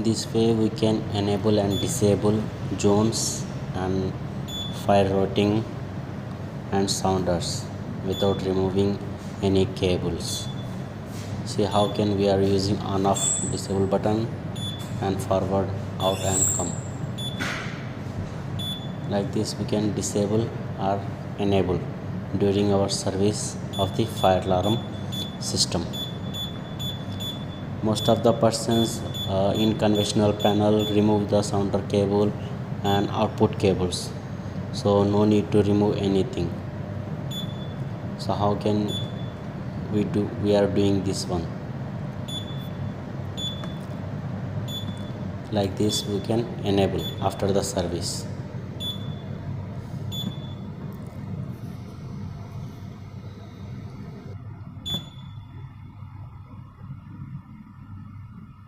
This way we can enable and disable zones and fire routing and sounders without removing any cables. See how can we are using on off disable button and forward out and come. Like this we can disable or enable during our service of the fire alarm system. Most of the persons in conventional panel remove the sounder cable and output cables, so no need to remove anything. So how can we are doing this one. Like this we can enable after the service.